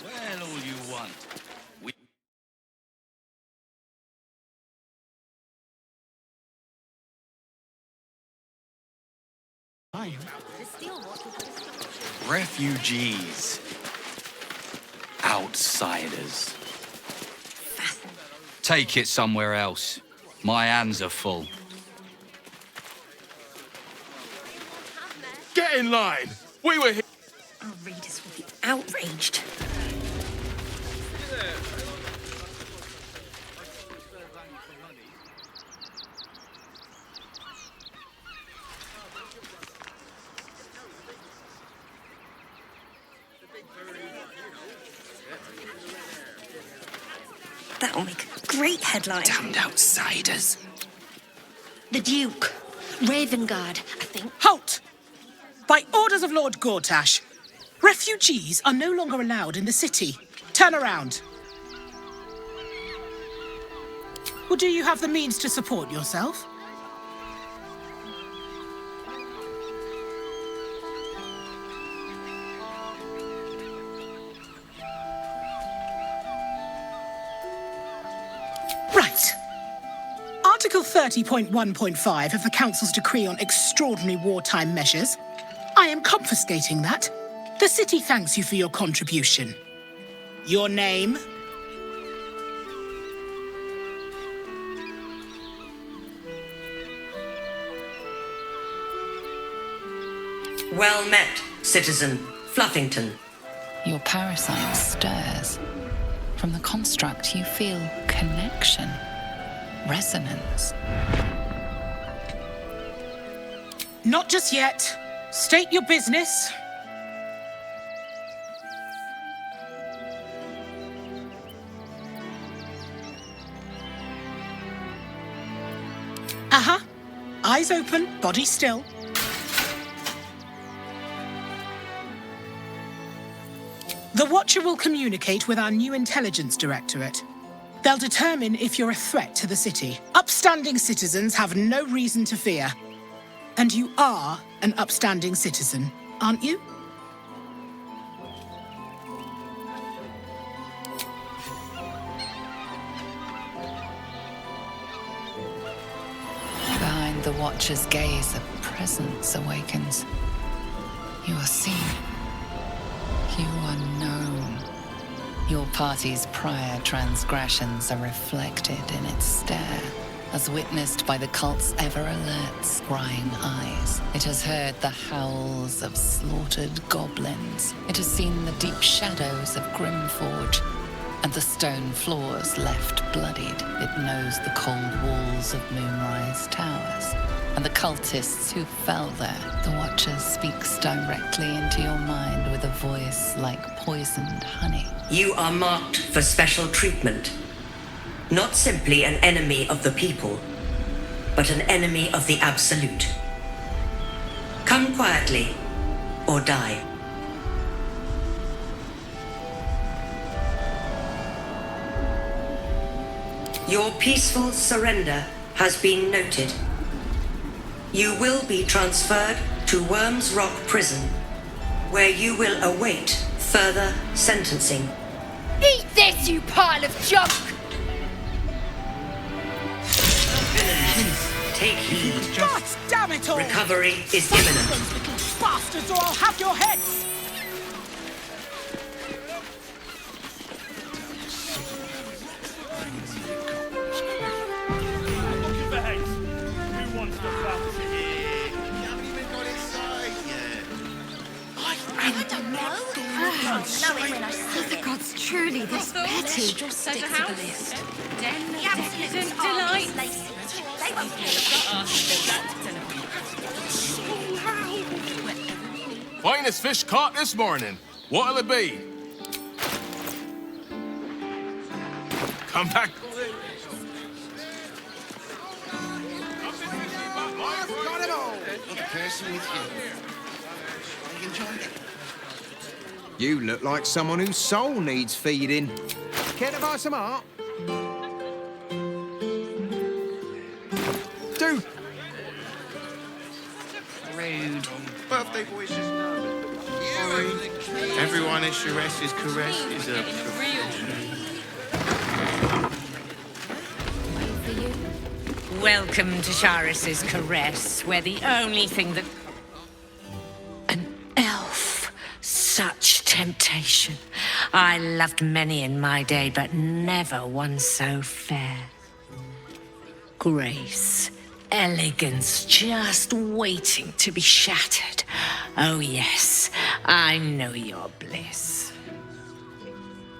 Well, all you want. Refugees. Outsiders. Take it somewhere else. My hands are full. Get in line! We were here. Our readers will be outraged. That'll make a great headline. Damned outsiders. The Duke. Ravengard, I think. Halt! By orders of Lord Gortash, refugees are no longer allowed in the city. Turn around. Or do you have the means to support yourself? Right. Article 30.1.5 of the Council's decree on extraordinary wartime measures. I am confiscating that. The city thanks you for your contribution. Your name? Well met, citizen Fluffington. Your parasite stirs. From the construct, you feel connection, resonance. Not just yet. State your business. Uh-huh. Eyes open, body still. The Watcher will communicate with our new intelligence directorate. They'll determine if you're a threat to the city. Upstanding citizens have no reason to fear. And you are an upstanding citizen, aren't you? Behind the Watcher's gaze, a presence awakens. You are seen. You are known. Your party's prior transgressions are reflected in its stare, as witnessed by the cult's ever-alert, scrying eyes. It has heard the howls of slaughtered goblins. It has seen the deep shadows of Grimforge, and the stone floors left bloodied. It knows the cold walls of Moonrise Towers, and the cultists who fell there. The Watcher speaks directly into your mind with a voice like poisoned honey. You are marked for special treatment. Not simply an enemy of the people, but an enemy of the Absolute. Come quietly, or die. Your peaceful surrender has been noted. You will be transferred to Worms Rock Prison, where you will await further sentencing. Eat this, you pile of junk! Villains, take heed. God damn it all! Recovery is imminent. Those little bastards, or I'll have your heads! The gods truly this petty. There's a house. The absolute delight. They won't Finest fish caught this morning. What'll it be? Come back. Got it all. The person with you. Enjoyed it. You look like someone whose soul needs feeding. Care to buy some art? Do. Rude. Birthday boys just know. You Everyone at Sharess's caress is a Welcome to Sharess's caress, where the only thing that... An elf. Such temptation. I loved many in my day, but never one so fair. Grace, elegance, just waiting to be shattered. Oh yes, I know your bliss.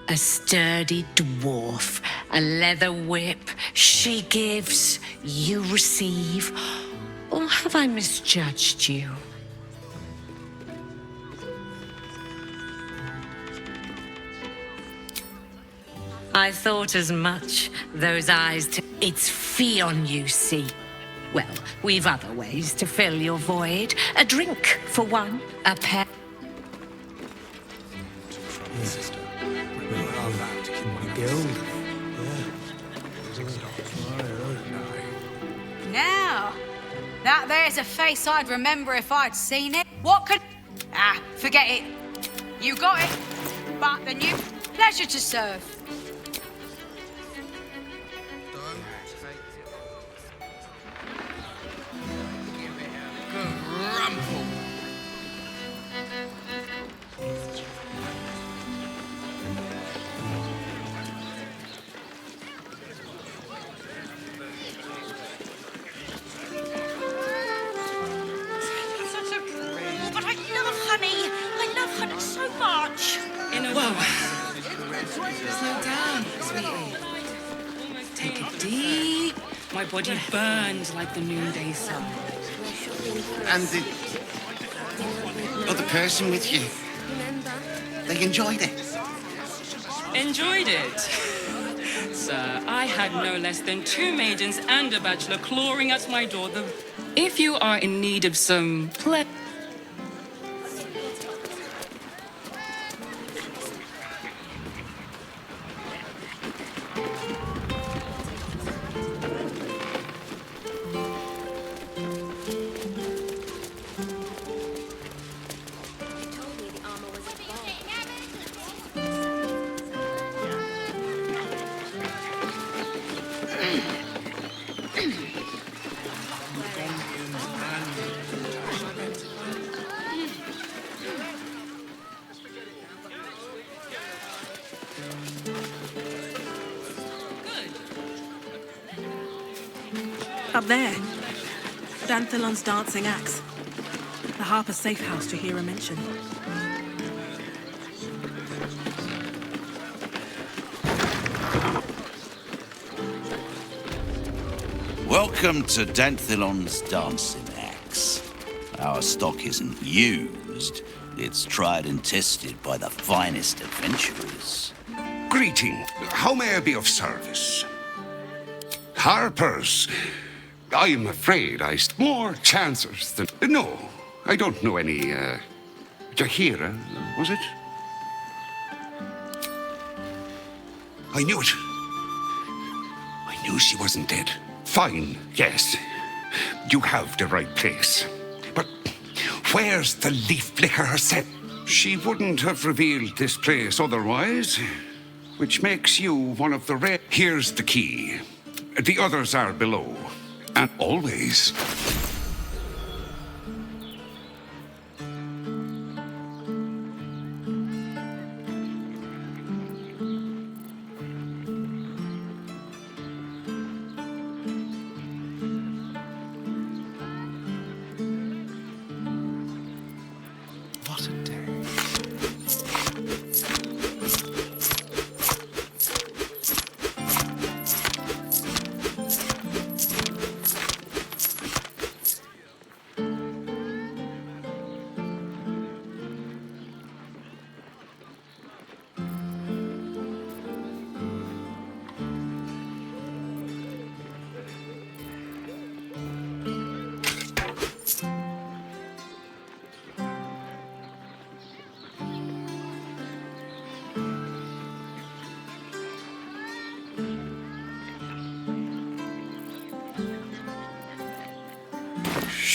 A sturdy dwarf, a leather whip, she gives, you receive. Or have I misjudged you? I thought as much. Those eyes, it's Fion you see. Well, we've other ways to fill your void. A drink, for one. A pet. Now, that there's a face I'd remember if I'd seen it. What could... Ah, forget it. You got it. But the new pleasure to serve. But I love honey. I love honey so much. Slow down, sweetie. Take it deep. My body burned like the noonday sun. And the other person with you, they enjoyed it. Enjoyed it? Sir, I had no less than 2 maidens and a bachelor clawing at my door. If you are in need of some pleasure... Up there, Danthelon's dancing axe. The Harper safe house Jahira mentioned. Welcome to Danthelon's dancing axe. Our stock isn't used. It's tried and tested by the finest adventurers. Greeting. How may I be of service? Harper's. I'm afraid I more chancers than... No, I don't know any, Jahira, was it? I knew it. I knew she wasn't dead. Fine, yes. You have the right place. But where's the leaf flicker herself? She wouldn't have revealed this place otherwise, which makes you one of the rare... Here's the key. The others are below. And always... What a day.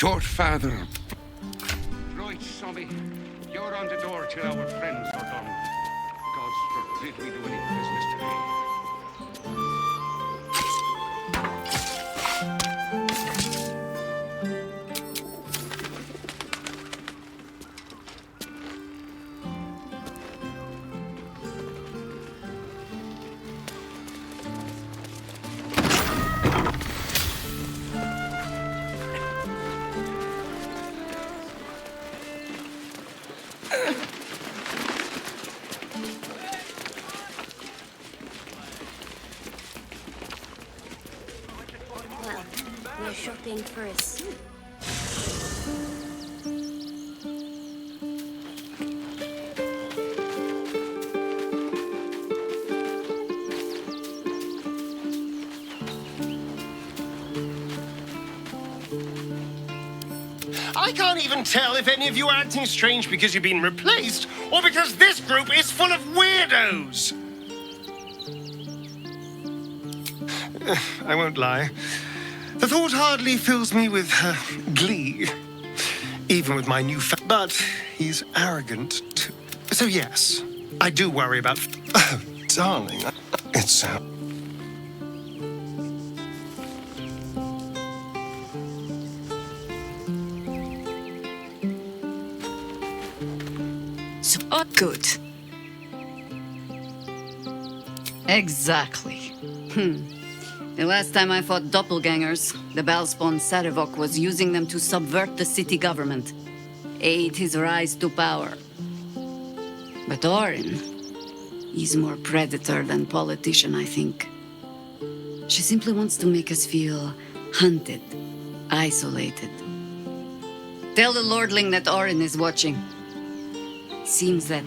Short father. Right, Sommy. You're on the door till our friends are done. God forbid we do any business today. Well, we're shopping for a suit. I can't even tell if any of you are acting strange because you've been replaced or because this group is full of weirdos. I won't lie. The thought hardly fills me with glee, even with my new but he's arrogant too. So yes, I do worry about... Oh, darling, it's... Oh, good. Exactly. The last time I fought doppelgangers, the Balspawn Sarevok was using them to subvert the city government, aid his rise to power. But Orin, he's more predator than politician, I think. She simply wants to make us feel hunted, isolated. Tell the Lordling that Orin is watching. Seems that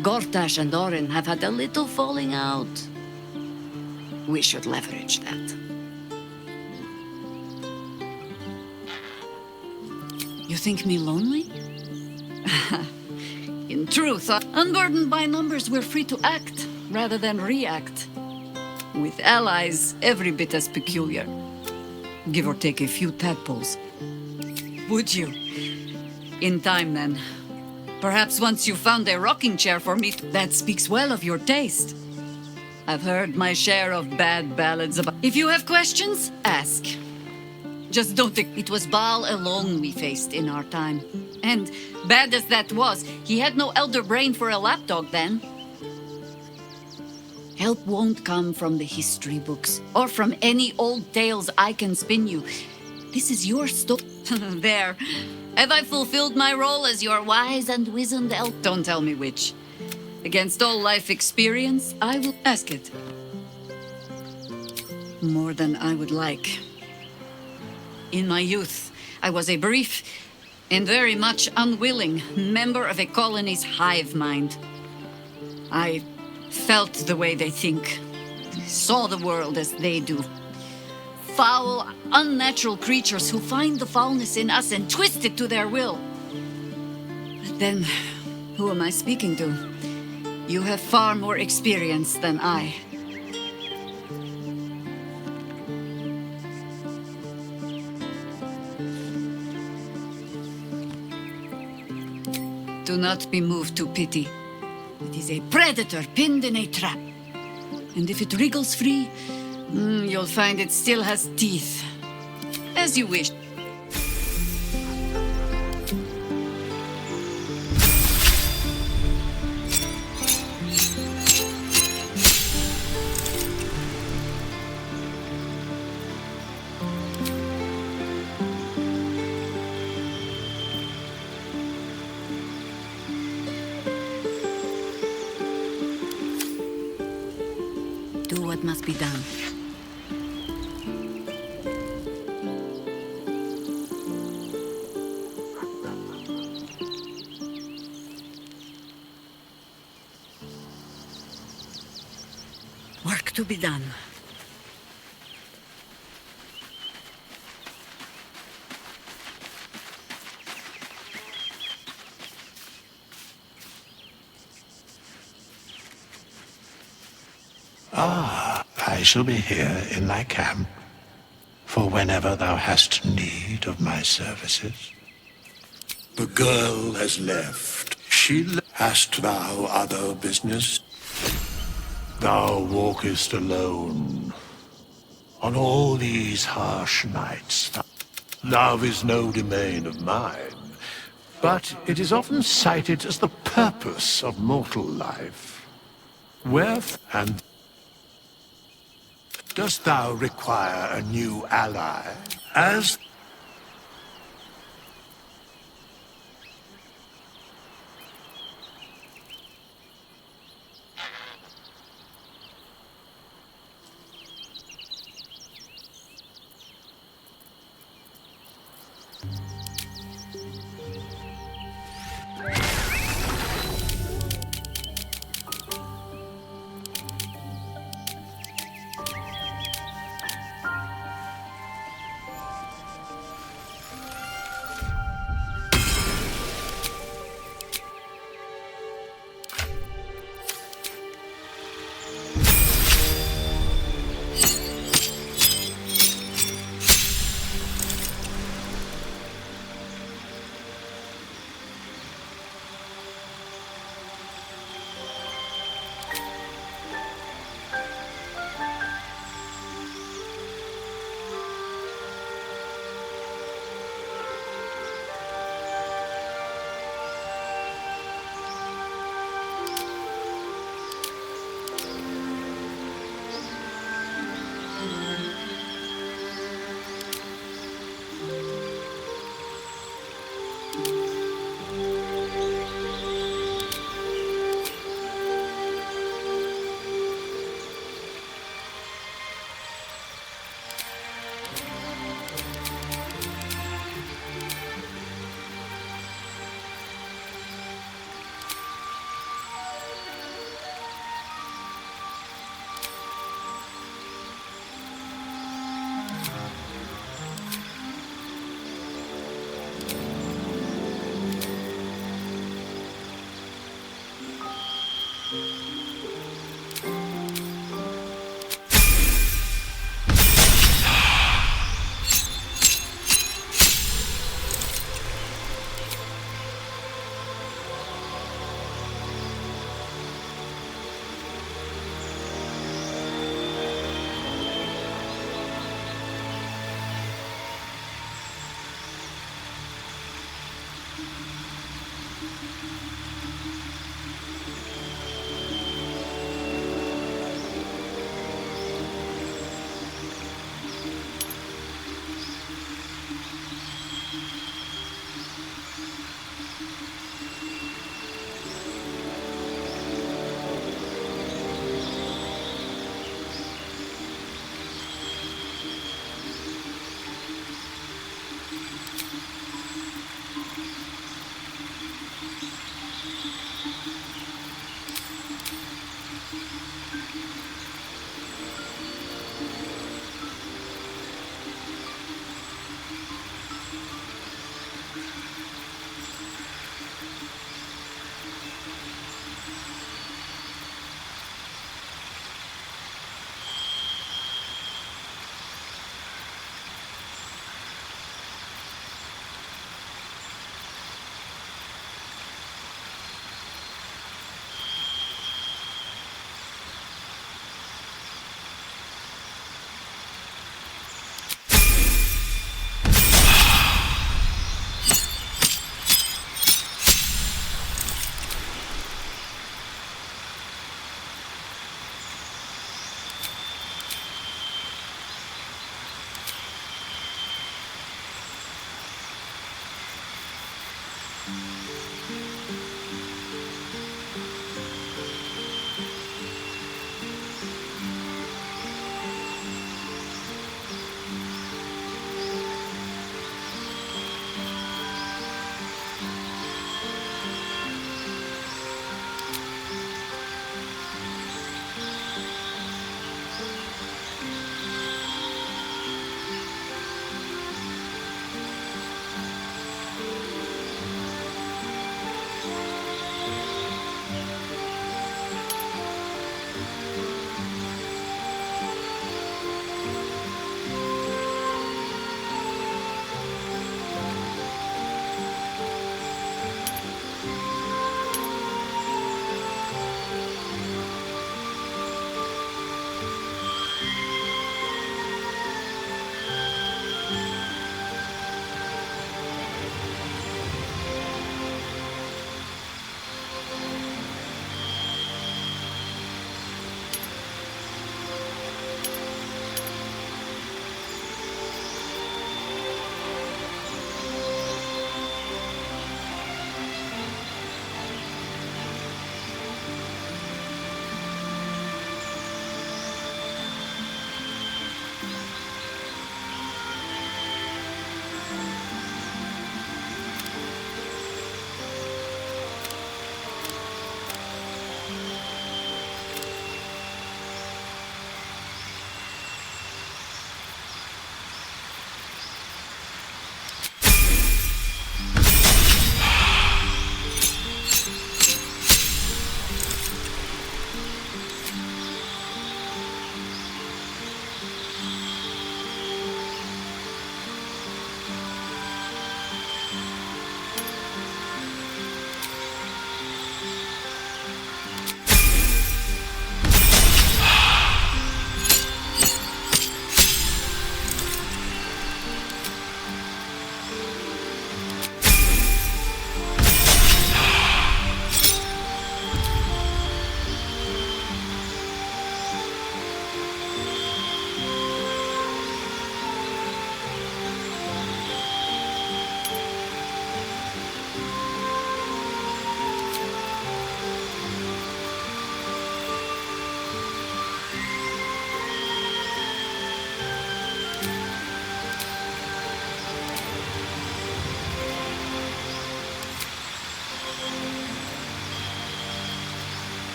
Gortash and Orin have had a little falling out. We should leverage that. You think me lonely? In truth, unburdened by numbers, we're free to act rather than react. With allies every bit as peculiar. Give or take a few tadpoles. Would you? In time, then. Perhaps once you've found a rocking chair for me, that speaks well of your taste. I've heard my share of bad ballads about... If you have questions, ask. Just don't think it was Baal alone we faced in our time. And bad as that was, he had no elder brain for a lapdog then. Help won't come from the history books, or from any old tales I can spin you. This is your story. There. Have I fulfilled my role as your wise and wizened elf? Don't tell me which. Against all life experience, I will ask it. More than I would like. In my youth, I was a brief and very much unwilling member of a colony's hive mind. I felt the way they think, saw the world as they do. Foul, unnatural creatures who find the foulness in us and twist it to their will. But then, who am I speaking to? You have far more experience than I. Do not be moved to pity. It is a predator pinned in a trap. And if it wriggles free, you'll find it still has teeth. As you wish. Do what must be done. Work to be done. I shall be here in thy camp, for whenever thou hast need of my services. The girl has left. She left. Hast thou other business? Thou walkest alone. On all these harsh nights, love is no domain of mine, but it is often cited as the purpose of mortal life. And dost thou require a new ally? As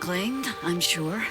claimed, I'm sure.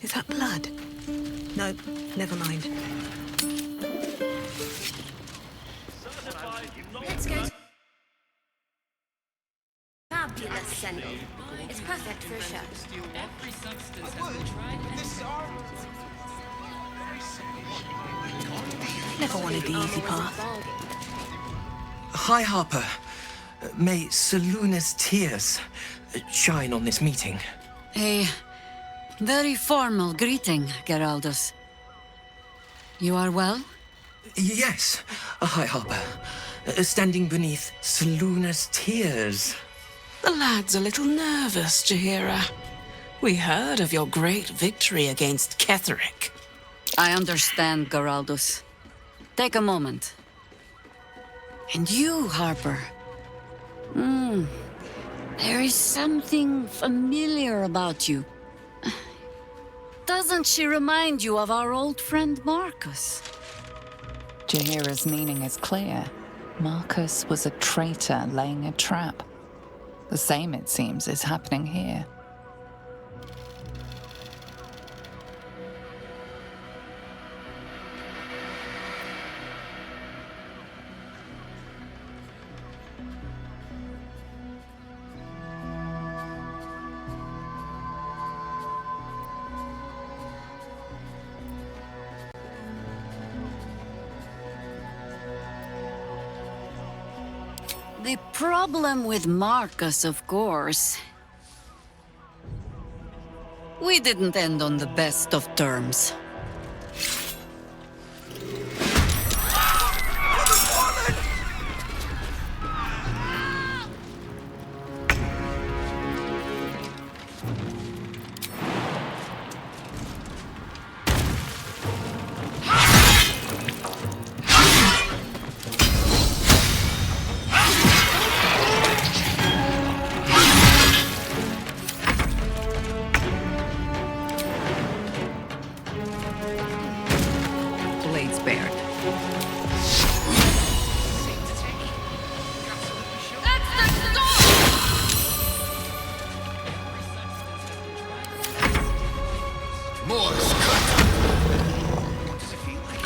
Is that blood? No, never mind. Let's go. Fabulous scent. It's perfect for a show. Every substance has been tried and Never wanted the easy path. High Harper. May Seluna's tears shine on this meeting. A very formal greeting, Geraldus. You are well? Yes, High Harper. Standing beneath Seluna's tears. The lad's a little nervous, Jaheira. We heard of your great victory against Ketheric. I understand, Geraldus. Take a moment. And you, Harper. There is something familiar about you. Doesn't she remind you of our old friend Marcus? Jaheira's meaning is clear. Marcus was a traitor laying a trap. The same, it seems, is happening here. The problem with Marcus, of course. We didn't end on the best of terms. Blades bared. Morse, cut! What does it feel like?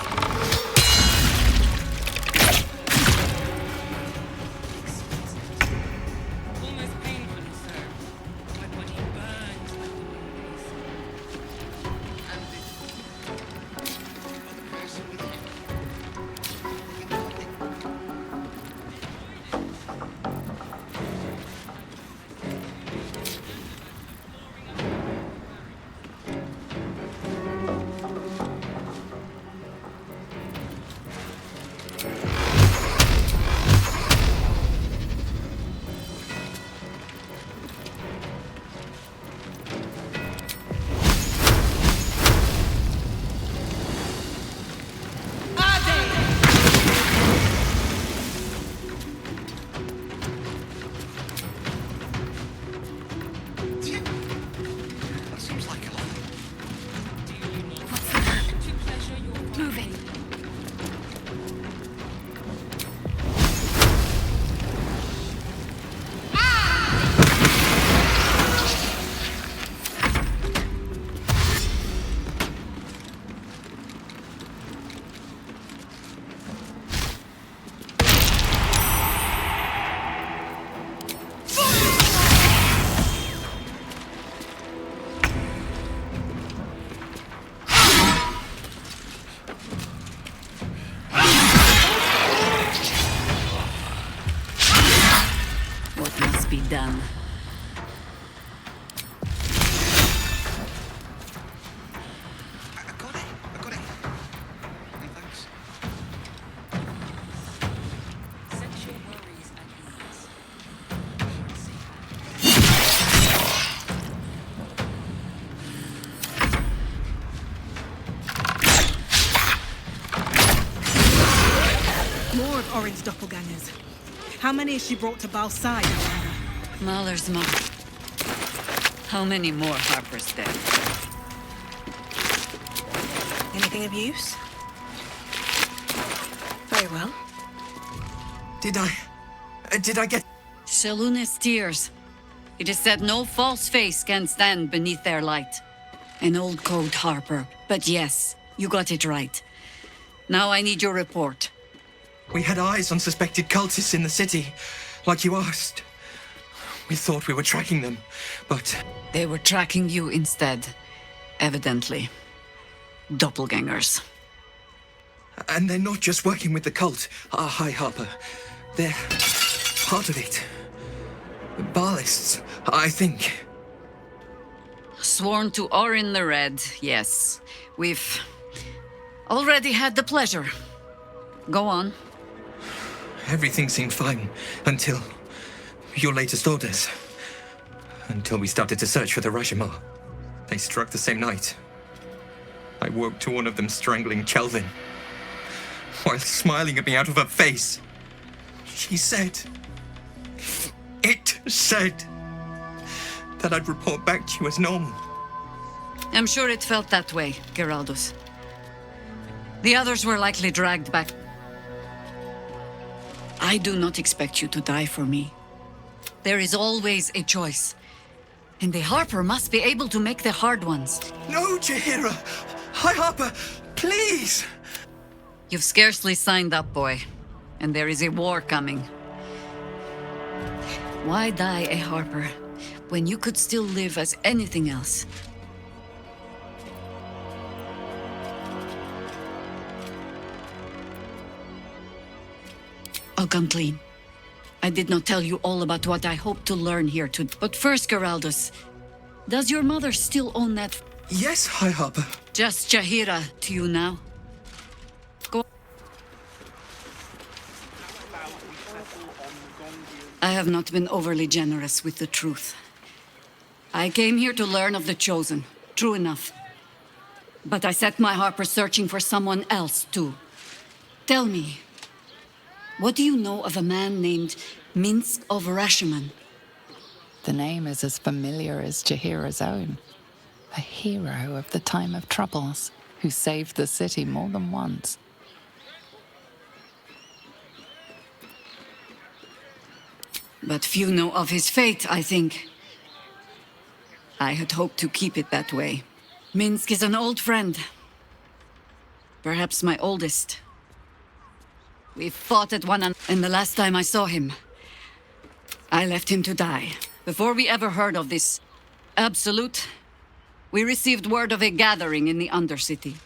Almost painfully so. My body burns like the moonbeams. That seems like a lot. Moving. What must be done? I got it. I got it. Hey, thanks. Set your worries at ease. More of Orin's doppelgangers. How many has she brought to Balside, Amanda? Mahler's mom. How many more Harper's dead? Anything of use? Very well. Did I get... Shaluna's tears. It is said no false face can stand beneath their light. An old code, Harper. But yes, you got it right. Now I need your report. We had eyes on suspected cultists in the city, like you asked. We thought we were tracking them, but... They were tracking you instead, evidently. Doppelgangers. And they're not just working with the cult, High Harper. They're part of it. Ballists, I think. Sworn to Orin the Red, yes. We've already had the pleasure. Go on. Everything seemed fine until your latest orders. Until we started to search for the Rashomar. They struck the same night. I woke to one of them strangling Kelvin, while smiling at me out of her face. She said... It said... that I'd report back to you as normal. I'm sure it felt that way, Geraldus. The others were likely dragged back. I do not expect you to die for me. There is always a choice. And the Harper must be able to make the hard ones. No, Jaheira! High Harper, please! You've scarcely signed up, boy. And there is a war coming. Why die a Harper when you could still live as anything else? I'll come clean. I did not tell you all about what I hope to learn here today. But first, Geraldus, does your mother still own that? Yes, High Harper. Just Jahira to you now. Go. I have not been overly generous with the truth. I came here to learn of the Chosen. True enough. But I set my Harper searching for someone else, too. Tell me, what do you know of a man named Minsk of Rashomon? The name is as familiar as Jahira's own. A hero of the time of troubles, who saved the city more than once. But few know of his fate, I think. I had hoped to keep it that way. Minsk is an old friend. Perhaps my oldest. We fought at one another, and the last time I saw him, I left him to die. Before we ever heard of this Absolute, we received word of a gathering in the Undercity.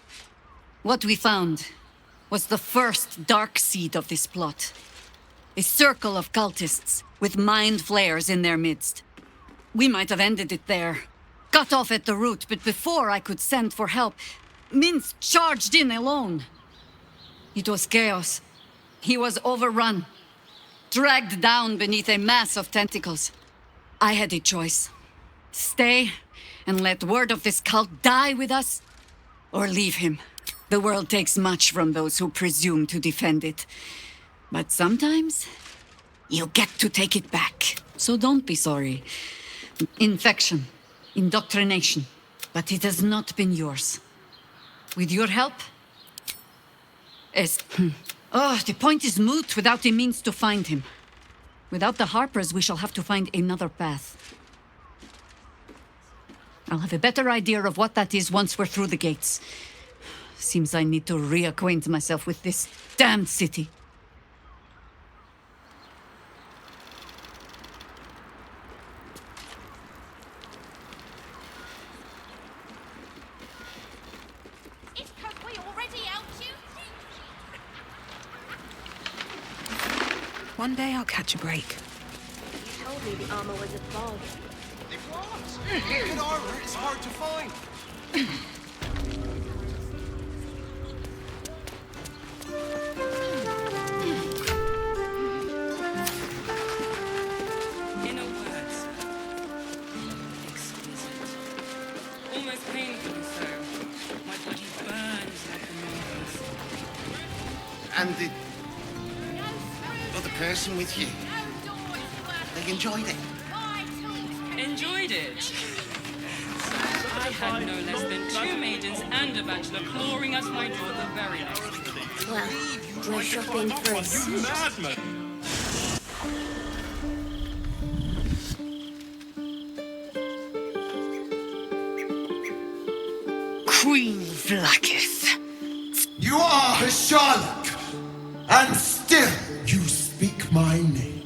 What we found was the first dark seed of this plot. A circle of cultists with mind flayers in their midst. We might have ended it there, cut off at the root, but before I could send for help, Minsk charged in alone. It was chaos. He was overrun, dragged down beneath a mass of tentacles. I had a choice. Stay and let word of this cult die with us, or leave him. The world takes much from those who presume to defend it. But sometimes, you get to take it back. So don't be sorry. Infection, indoctrination, but it has not been yours. With your help, the point is moot without a means to find him. Without the Harpers, we shall have to find another path. I'll have a better idea of what that is once we're through the gates. Seems I need to reacquaint myself with this damned city. One day I'll catch a break. You told me the armor was a fog. It was. Good armor is hard to find. Inner words. Exquisite. Almost painfully so. My body burns like the mountains. And the other person with you, they enjoyed it. Enjoyed it. I had no less than 2 maidens and a bachelor clawing at my door the very next day. Well, we're shopping for a suit. Queen Vlaakith. You are a Charlotte, and still you speak my name.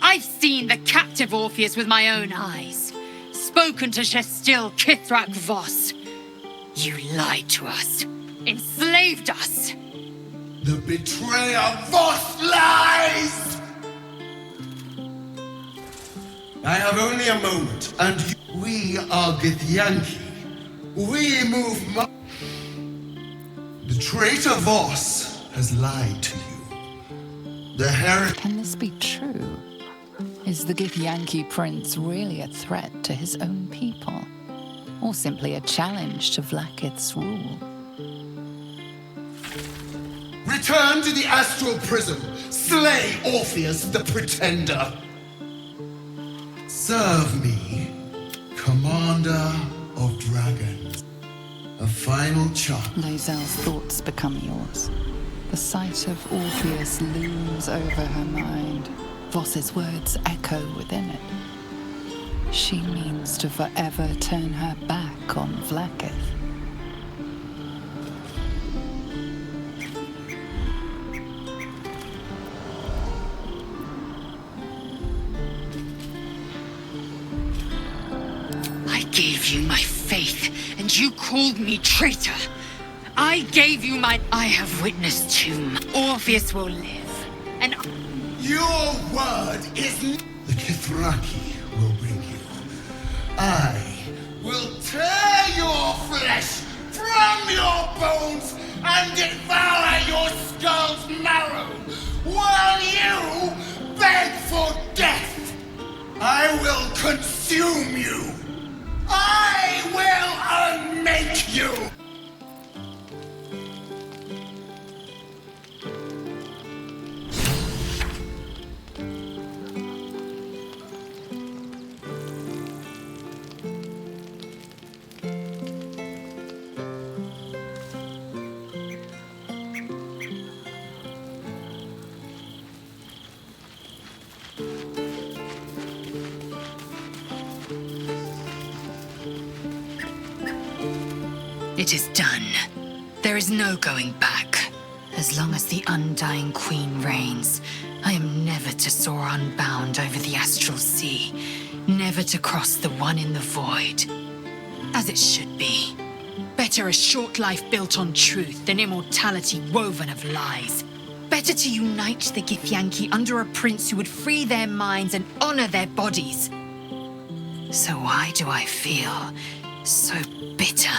I've seen the captive Orpheus with my own eyes. Spoken to Shestil Kithrak Voss. You lied to us. Enslaved us. The betrayer Voss lies! I have only a moment, and we are Githyanki. We move The traitor Voss has lied to you. The Can this be true? Is the Githyanki prince really a threat to his own people? Or simply a challenge to Vlaakith's rule? Return to the astral prism. Slay Orpheus the Pretender. Serve me, Commander of Dragons. A final charge. Lozel's thoughts become yours. The sight of Orpheus looms over her mind. Voss's words echo within it. She means to forever turn her back on Vlaakith. I gave you my faith, and you called me traitor. I gave you my... I have witnessed him. Orpheus will live. And Your word is... The Kithraki will bring you. I will tear your flesh from your bones and devour your skull's marrow while you beg for death. I will consume you. I will unmake you. It is done. There is no going back. As long as the Undying Queen reigns, I am never to soar unbound over the astral sea, never to cross the one in the void. As it should be. Better a short life built on truth than immortality woven of lies. Better to unite the Githyanki under a prince who would free their minds and honor their bodies. So why do I feel so bitter?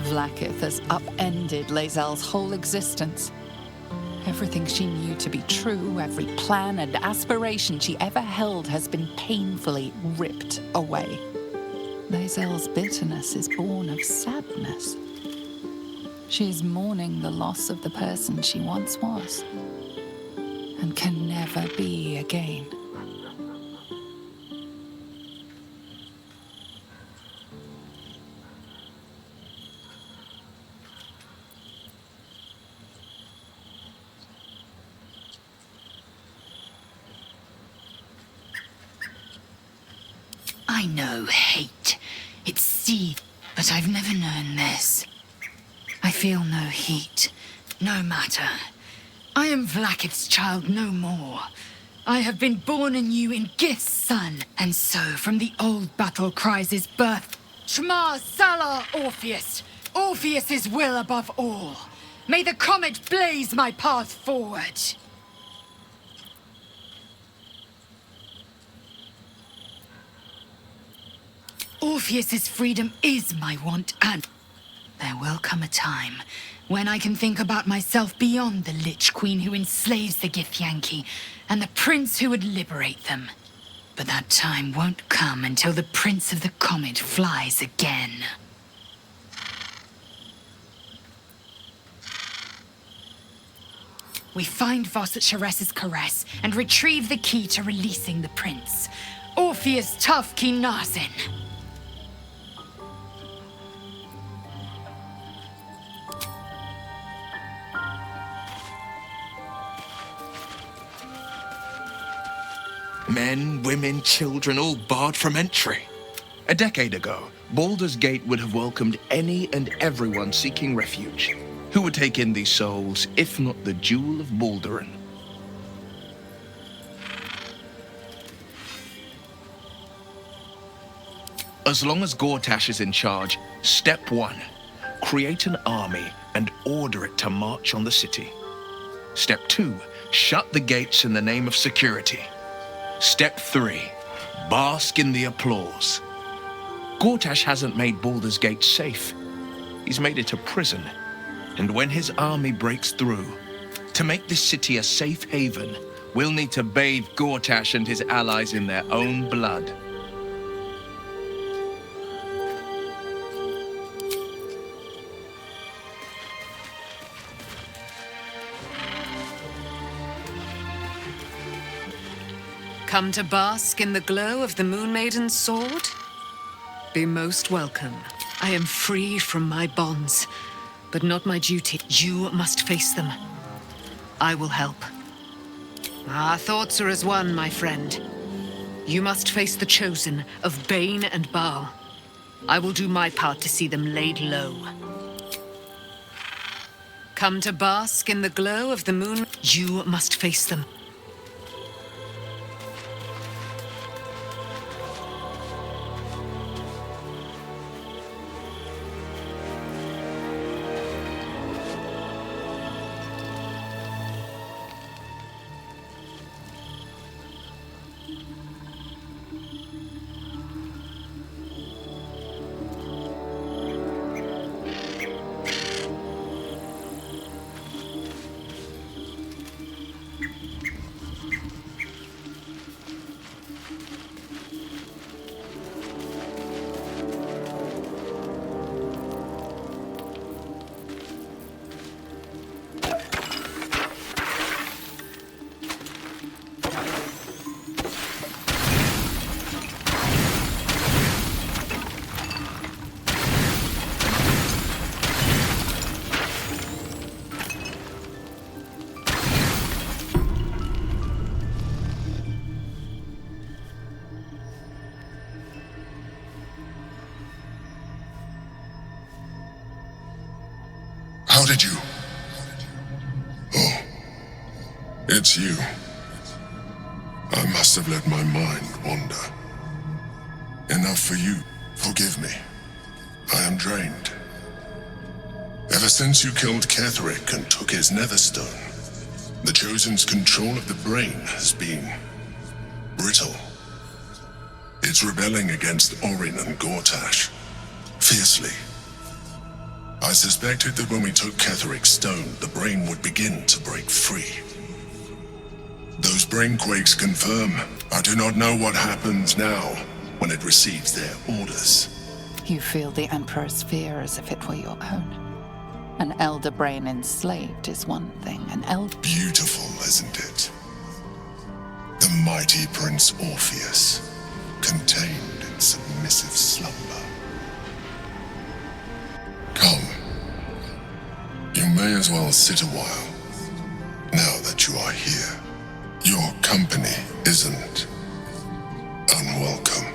Vlaakith has upended Lae'zel's whole existence. Everything she knew to be true, every plan and aspiration she ever held has been painfully ripped away. Lae'zel's bitterness is born of sadness. She is mourning the loss of the person she once was, and can never be again. I know hate. It's seethed, but I've never known this. I feel no heat, no matter. I am Vlaakith's child no more. I have been born anew in Gith's son, and so from the old battle cries his birth. Shema Salar Orpheus, Orpheus's will above all. May the comet blaze my path forward. Orpheus's freedom is my want, and there will come a time when I can think about myself beyond the Lich Queen who enslaves the Githyanki and the prince who would liberate them. But that time won't come until the Prince of the Comet flies again. We find Voss at Sharess's caress and retrieve the key to releasing the prince. Orpheus Tough Kinazin. Men, women, children, all barred from entry. A decade ago, Baldur's Gate would have welcomed any and everyone seeking refuge. Who would take in these souls, if not the Jewel of Baldurin? As long as Gortash is in charge, step 1, create an army and order it to march on the city. Step 2, shut the gates in the name of security. Step 3, bask in the applause. Gortash hasn't made Baldur's Gate safe. He's made it a prison. And when his army breaks through, to make this city a safe haven, we'll need to bathe Gortash and his allies in their own blood. Come to bask in the glow of the Moon Maiden's sword? Be most welcome. I am free from my bonds, but not my duty. You must face them. I will help. Our thoughts are as one, my friend. You must face the Chosen of Bane and Baal. I will do my part to see them laid low. Come to bask in the glow of the moon. You must face them. did you? Oh, it's you. I must have let my mind wander. Enough for you. Forgive me. I am drained. Ever since you killed Ketheric and took his netherstone, the Chosen's control of the brain has been brittle. It's rebelling against Orin and Gortash, fiercely. I suspected that when we took Ketheric's stone, the brain would begin to break free. Those brain quakes confirm I do not know what happens now when it receives their orders. You feel the Emperor's fear as if it were your own. An elder brain enslaved is one thing, an elder... Beautiful, isn't it? The mighty Prince Orpheus, contained in submissive slumber. Come. You may as well sit a while, now that you are here. Your company isn't unwelcome.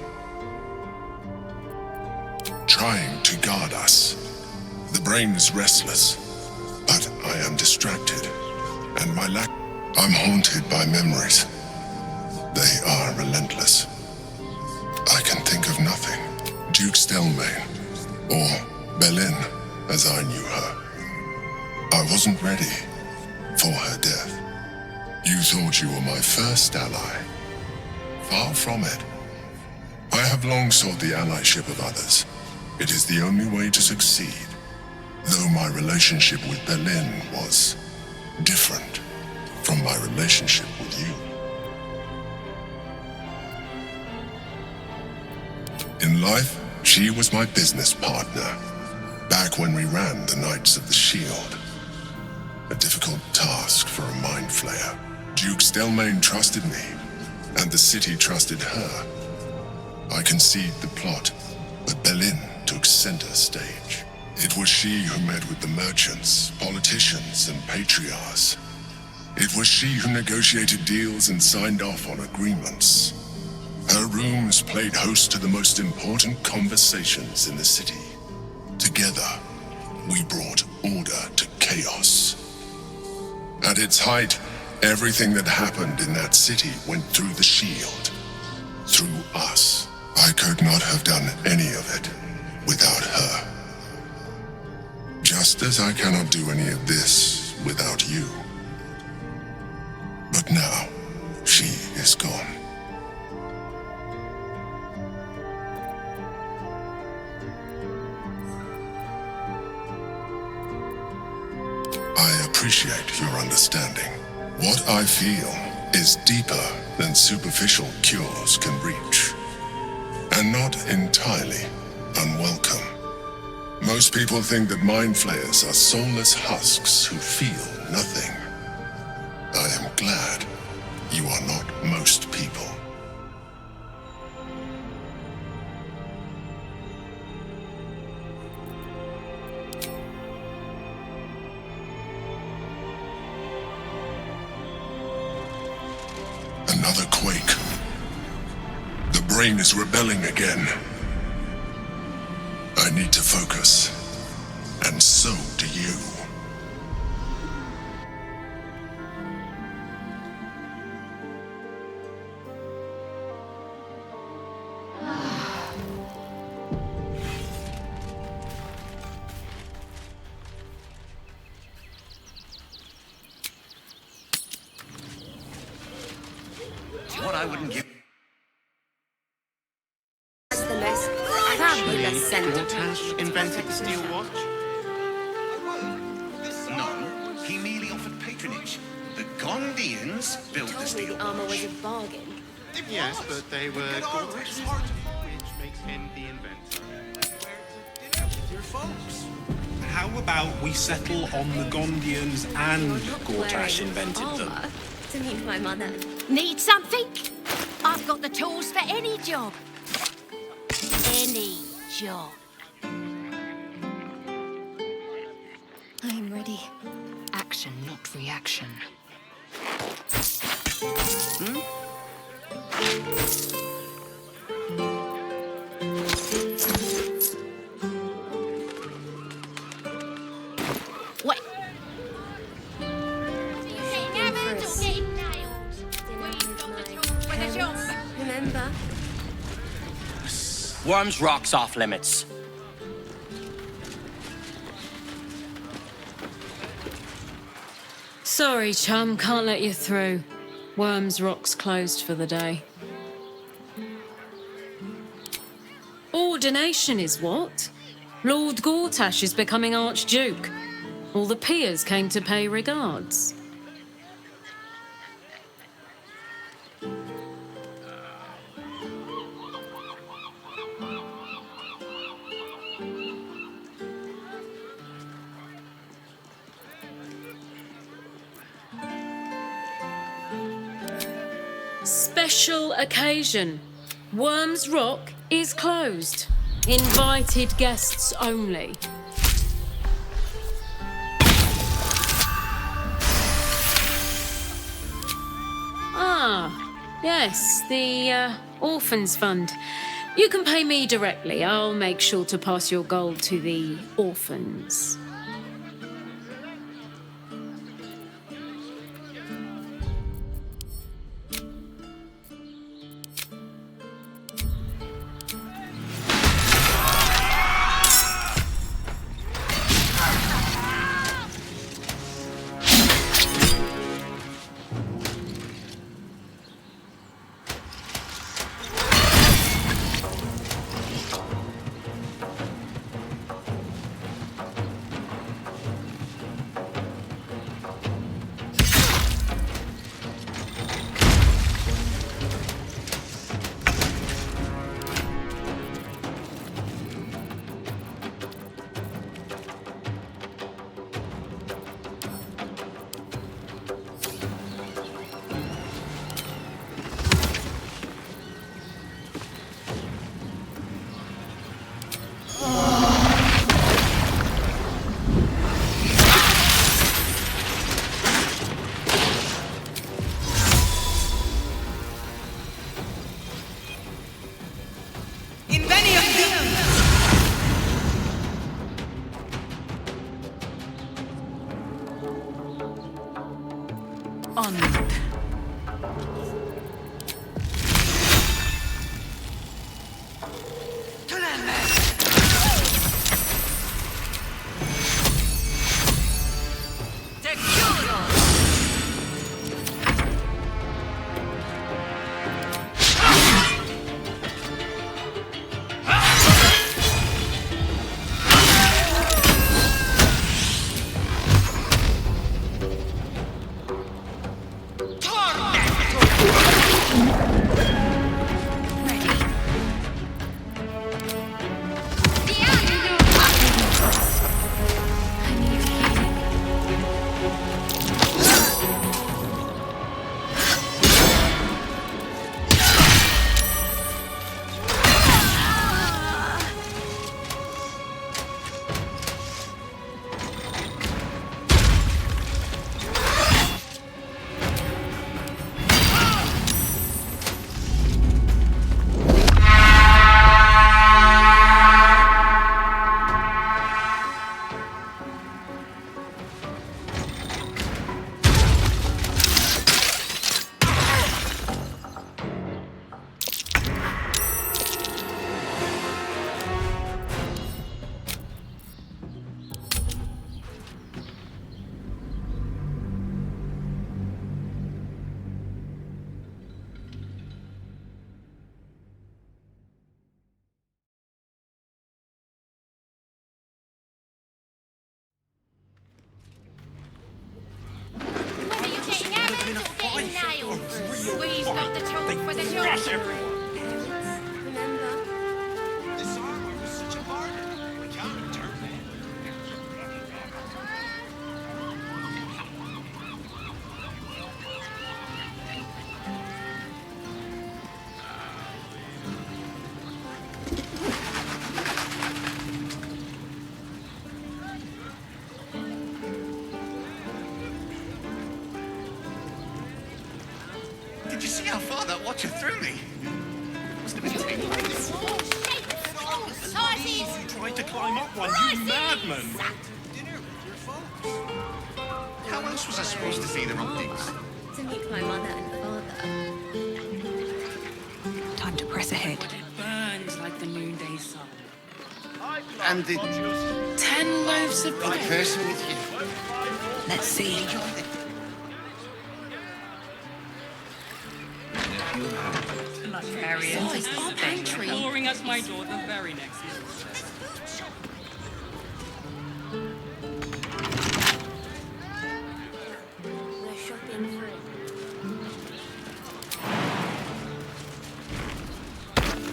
Trying to guard us. The brain is restless, but I am distracted, and my lack... I'm haunted by memories. They are relentless. I can think of nothing. Duke Stelmane, or Belin, as I knew her. I wasn't ready for her death. You thought you were my first ally. Far from it. I have long sought the allyship of others. It is the only way to succeed. Though my relationship with Belin was different from my relationship with you. In life, she was my business partner, back when we ran the Knights of the Shield. A difficult task for a mind flayer. Duke Stelmane trusted me, and the city trusted her. I conceived the plot, but Belin took center stage. It was she who met with the merchants, politicians, and patriarchs. It was she who negotiated deals and signed off on agreements. Her rooms played host to the most important conversations in the city. Together, we brought order to chaos. At its height, everything that happened in that city went through the shield. Through us. I could not have done any of it without her. Just as I cannot do any of this without you. But now, she is gone. I appreciate your understanding. What I feel is deeper than superficial cures can reach, and not entirely unwelcome. Most people think that mind flayers are soulless husks who feel nothing. I am glad you are not most people. Another quake. The brain is rebelling again. I need to focus. And so do you. What I wouldn't give. That's the most fabulous scent. Gortash invented the steel watch? No, he merely offered patronage. The Gondians built the Told me steel the armor watch. was a bargain. Yes, but they were Gortash's, which makes him the inventor. Your folks. How about we settle on the Gondians and Gortash invented them? To meet my mother. Need something? I've got the tools for any job. Any job. I'm ready. Action, not reaction. What? Worms Rock's off limits. Sorry, chum, can't let you through. Worms Rock's closed for the day. Ordination is what? Lord Gortash is becoming Archduke. All the peers came to pay regards. Special occasion. Worms Rock is closed. Invited guests only. Ah, yes, the Orphans Fund. You can pay me directly. I'll make sure to pass your gold to the orphans. We've got the tool for the job. This armor was such a bargain. We can't return it. Did you see how far that watcher threw me? Must have been taking You tried to climb up one, you madman! How else was I supposed to see the optics? To meet my mother and father. Time to press ahead. It burns like the noonday sun. And the 10 loaves of bread. person with you. Let's see. Luxurious. Our pantry. Clawing at my door the very next morning. We're shopping free.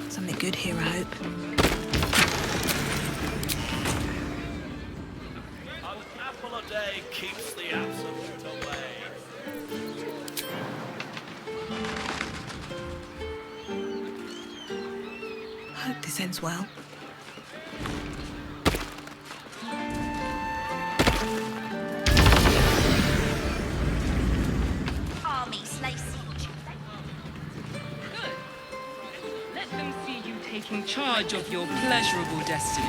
Something good here, I hope. An apple a day keeps the absolute away. Hope this ends well. Armies lay siege. Good. Let them see you taking charge of your pleasurable destiny.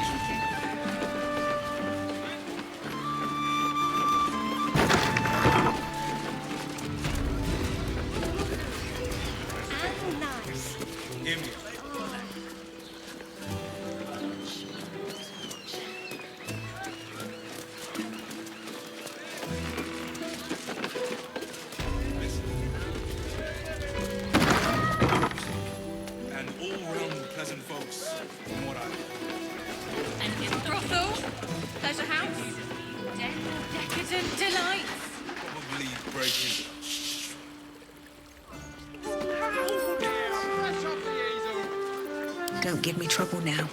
And nice. And all-round pleasant folks, from what I... And in brothel, pleasure house, den of decadent delights. Probably breaking... Don't give me trouble now.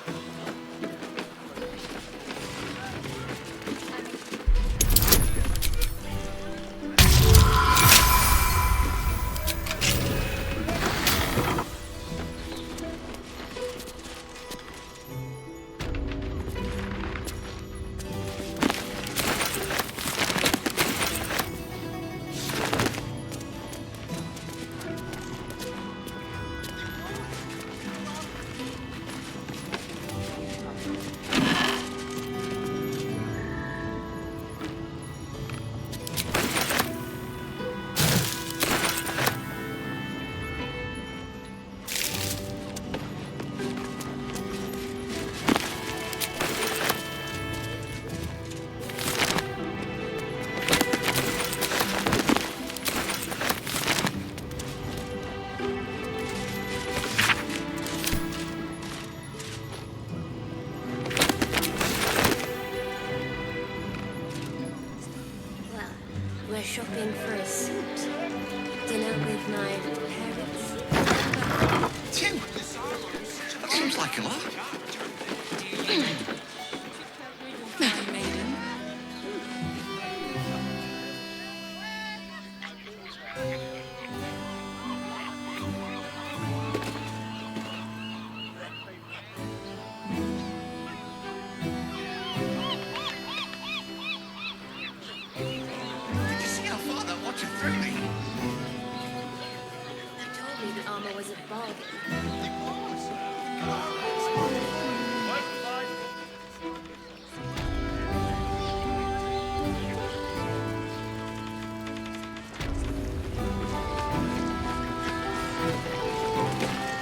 Well, we're shopping for a suit. Dinner with my parents. Two? That seems like a lot. Did you see how far that watcher threw me? You told me the armor was a bargain.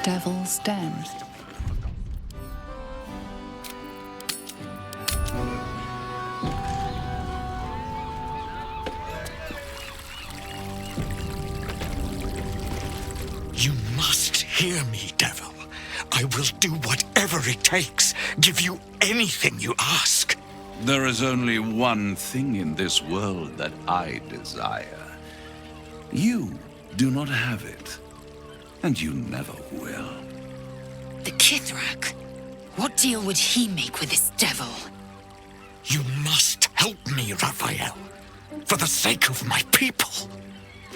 Devil's Den. You must hear me, devil. I will do whatever it takes, give you anything you ask. There is only one thing in this world that I desire. You do not have it, and you never will. The Kithrak? What deal would he make with this devil? You must help me, Raphael, for the sake of my people.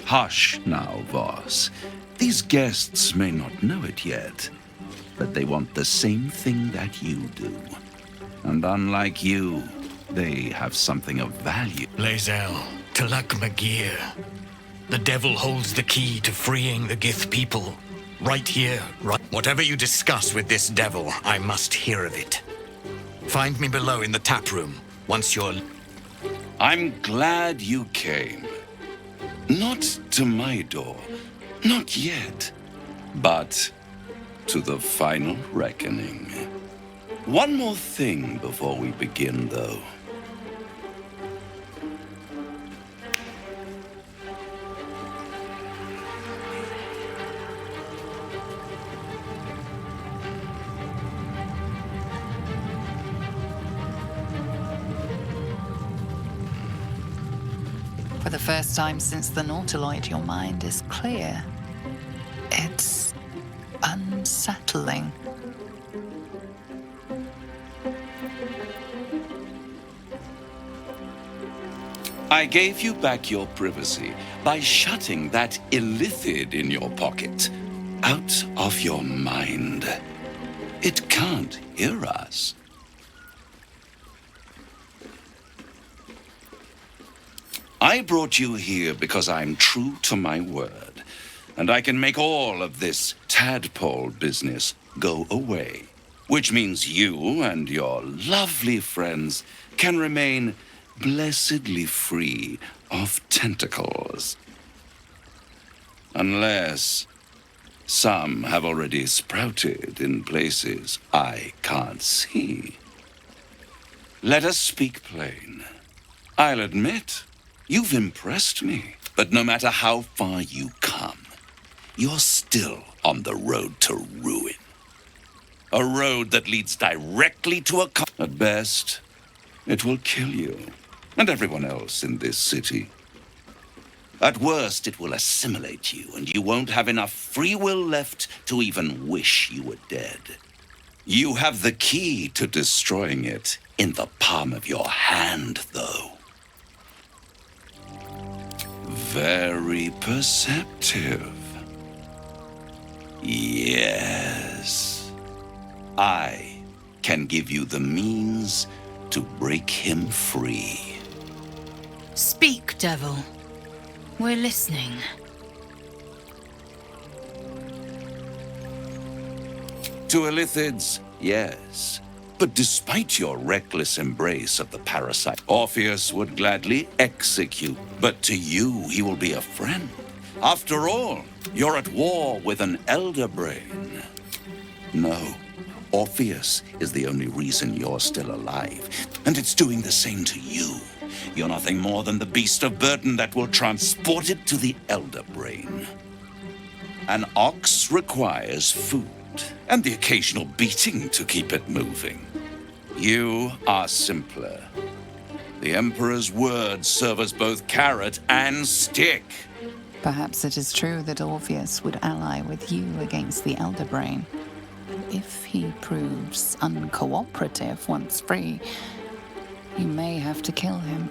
Hush now, Voss. These guests may not know it yet, but they want the same thing that you do. And unlike you, they have something of value. Lae'zel, Talak Magir. The devil holds the key to freeing the Gith people. Right here, right. Whatever you discuss with this devil, I must hear of it. Find me below in the tap room, once you're... I'm glad you came. Not to my door, not yet, but to the final reckoning. One more thing before we begin, though. For the first time since the Nautiloid, your mind is clear. It's unsettling. I gave you back your privacy by shutting that illithid in your pocket out of your mind. It can't hear us. I brought you here because I'm true to my word, and I can make all of this tadpole business go away, which means you and your lovely friends can remain blessedly free of tentacles. Unless some have already sprouted in places I can't see. Let us speak plain. I'll admit, you've impressed me, but no matter how far you come, you're still on the road to ruin. A road that leads directly to a At best, it will kill you and everyone else in this city. At worst, it will assimilate you, and you won't have enough free will left to even wish you were dead. You have the key to destroying it in the palm of your hand, though. Very perceptive. Yes. I can give you the means to break him free. Speak, devil. We're listening. To illithids, yes. But despite your reckless embrace of the parasite, Orpheus would gladly execute. But to you, he will be a friend. After all, you're at war with an elder brain. No, Orpheus is the only reason you're still alive, and it's doing the same to you. You're nothing more than the beast of burden that will transport it to the elder brain. An ox requires food, and the occasional beating to keep it moving. You are simpler. The Emperor's words serve as both carrot and stick. Perhaps it is true that Orpheus would ally with you against the Elder Brain. If he proves uncooperative once free, you may have to kill him.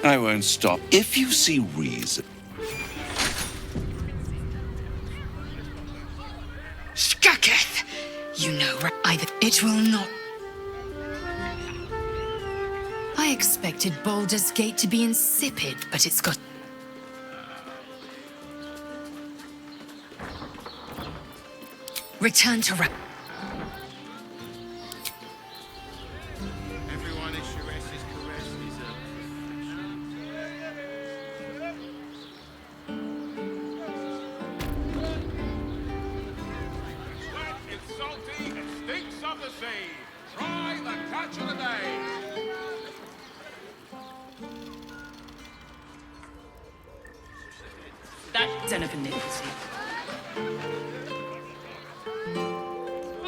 I won't stop. If you see reason. Skaketh! You know, either it will not. I expected Baldur's Gate to be insipid, but it's got. Return to Everyone is Sharess's caress is a It's salty, it stinks of the sea. Try the catch of the day. That's enough beneficence.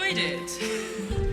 Enjoyed it.